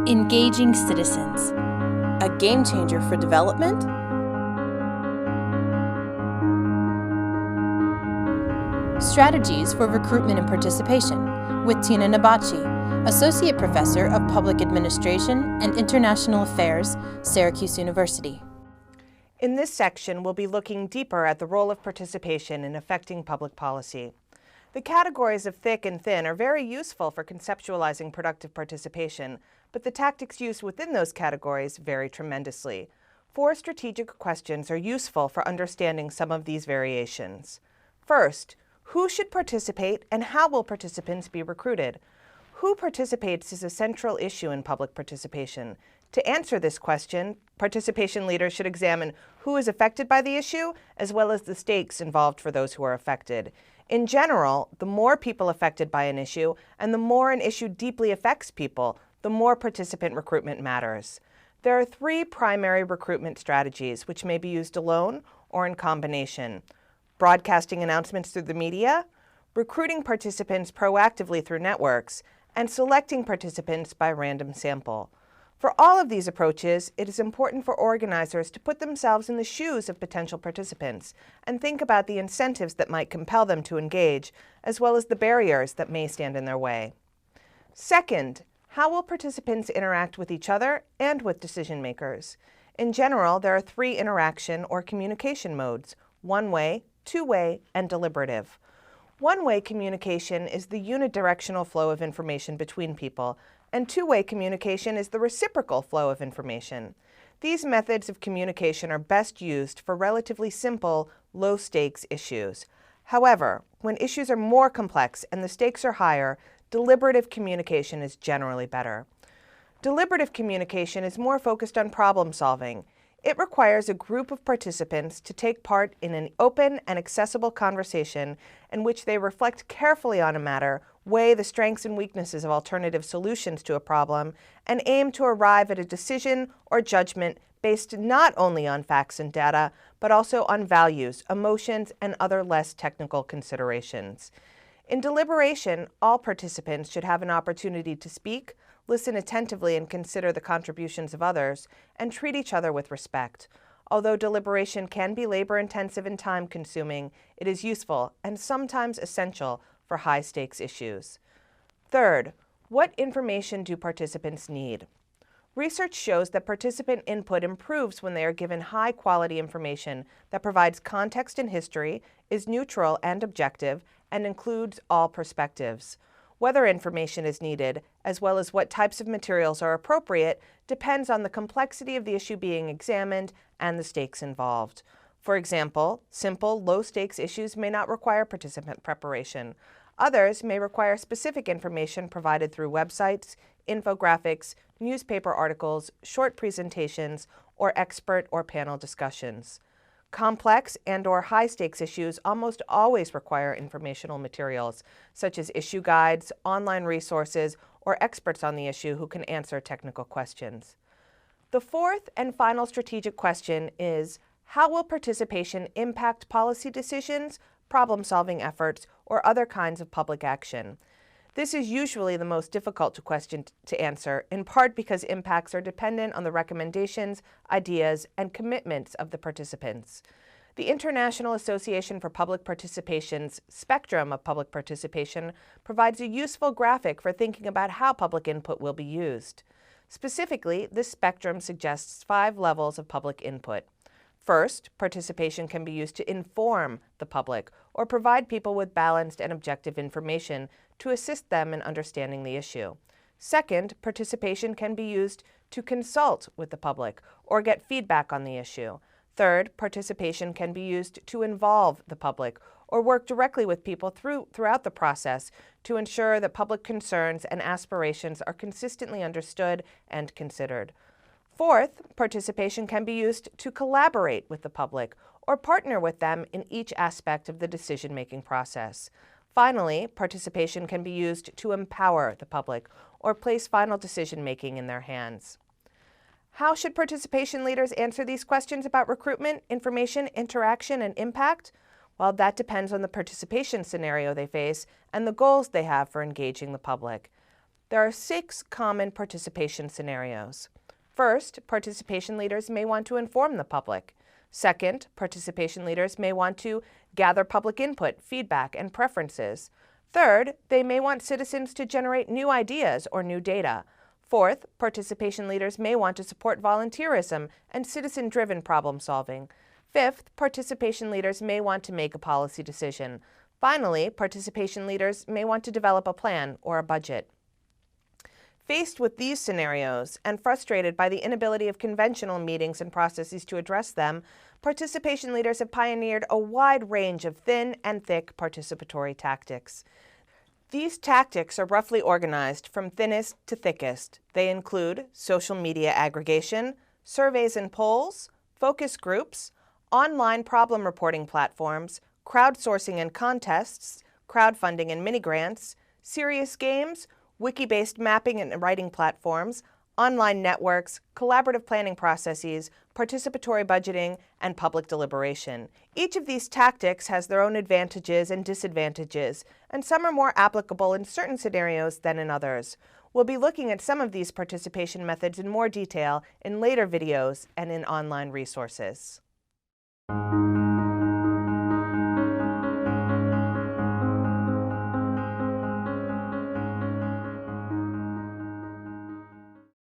Engaging citizens. A game changer for development? Strategies for Recruitment and Participation with Tina Nabachi, Associate Professor of Public Administration and International Affairs, Syracuse University. In this section, we'll be looking deeper at the role of participation in affecting public policy. The categories of thick and thin are very useful for conceptualizing productive participation, but the tactics used within those categories vary tremendously. 4 strategic questions are useful for understanding some of these variations. First, who should participate and how will participants be recruited? Who participates is a central issue in public participation. To answer this question, participation leaders should examine who is affected by the issue, as well as the stakes involved for those who are affected. In general, the more people affected by an issue, and the more an issue deeply affects people, the more participant recruitment matters. There are 3 primary recruitment strategies which may be used alone or in combination: broadcasting announcements through the media, recruiting participants proactively through networks, and selecting participants by random sample. For all of these approaches, it is important for organizers to put themselves in the shoes of potential participants and think about the incentives that might compel them to engage, as well as the barriers that may stand in their way. Second, how will participants interact with each other and with decision makers? In general, there are 3 interaction or communication modes: one-way, two-way, and deliberative. One-way communication is the unidirectional flow of information between people, and two-way communication is the reciprocal flow of information. These methods of communication are best used for relatively simple, low-stakes issues. However, when issues are more complex and the stakes are higher, deliberative communication is generally better. Deliberative communication is more focused on problem solving. It requires a group of participants to take part in an open and accessible conversation in which they reflect carefully on a matter, weigh the strengths and weaknesses of alternative solutions to a problem, and aim to arrive at a decision or judgment based not only on facts and data, but also on values, emotions, and other less technical considerations. In deliberation, all participants should have an opportunity to speak, listen attentively and consider the contributions of others, and treat each other with respect. Although deliberation can be labor-intensive and time-consuming, it is useful and sometimes essential for high-stakes issues. Third, what information do participants need? Research shows that participant input improves when they are given high-quality information that provides context and history, is neutral and objective, and includes all perspectives. Whether information is needed, as well as what types of materials are appropriate, depends on the complexity of the issue being examined and the stakes involved. For example, simple, low-stakes issues may not require participant preparation. Others may require specific information provided through websites, infographics, newspaper articles, short presentations, or expert or panel discussions. Complex and/or high-stakes issues almost always require informational materials, such as issue guides, online resources, or experts on the issue who can answer technical questions. The 4th and final strategic question is, how will participation impact policy decisions, problem-solving efforts, or other kinds of public action? This is usually the most difficult question to answer, in part because impacts are dependent on the recommendations, ideas, and commitments of the participants. The International Association for Public Participation's spectrum of public participation provides a useful graphic for thinking about how public input will be used. Specifically, this spectrum suggests 5 levels of public input. First, participation can be used to inform the public or provide people with balanced and objective information to assist them in understanding the issue. Second, participation can be used to consult with the public or get feedback on the issue. Third, participation can be used to involve the public or work directly with people throughout the process to ensure that public concerns and aspirations are consistently understood and considered. Fourth, participation can be used to collaborate with the public or partner with them in each aspect of the decision-making process. Finally, participation can be used to empower the public or place final decision-making in their hands. How should participation leaders answer these questions about recruitment, information, interaction, and impact? Well, that depends on the participation scenario they face and the goals they have for engaging the public. There are 6 common participation scenarios. First, participation leaders may want to inform the public. Second, participation leaders may want to gather public input, feedback, and preferences. Third, they may want citizens to generate new ideas or new data. Fourth, participation leaders may want to support volunteerism and citizen-driven problem solving. Fifth, participation leaders may want to make a policy decision. Finally, participation leaders may want to develop a plan or a budget. Faced with these scenarios and frustrated by the inability of conventional meetings and processes to address them, participation leaders have pioneered a wide range of thin and thick participatory tactics. These tactics are roughly organized from thinnest to thickest. They include social media aggregation, surveys and polls, focus groups, online problem reporting platforms, crowdsourcing and contests, crowdfunding and mini-grants, serious games, wiki-based mapping and writing platforms, online networks, collaborative planning processes, participatory budgeting, and public deliberation. Each of these tactics has their own advantages and disadvantages, and some are more applicable in certain scenarios than in others. We'll be looking at some of these participation methods in more detail in later videos and in online resources.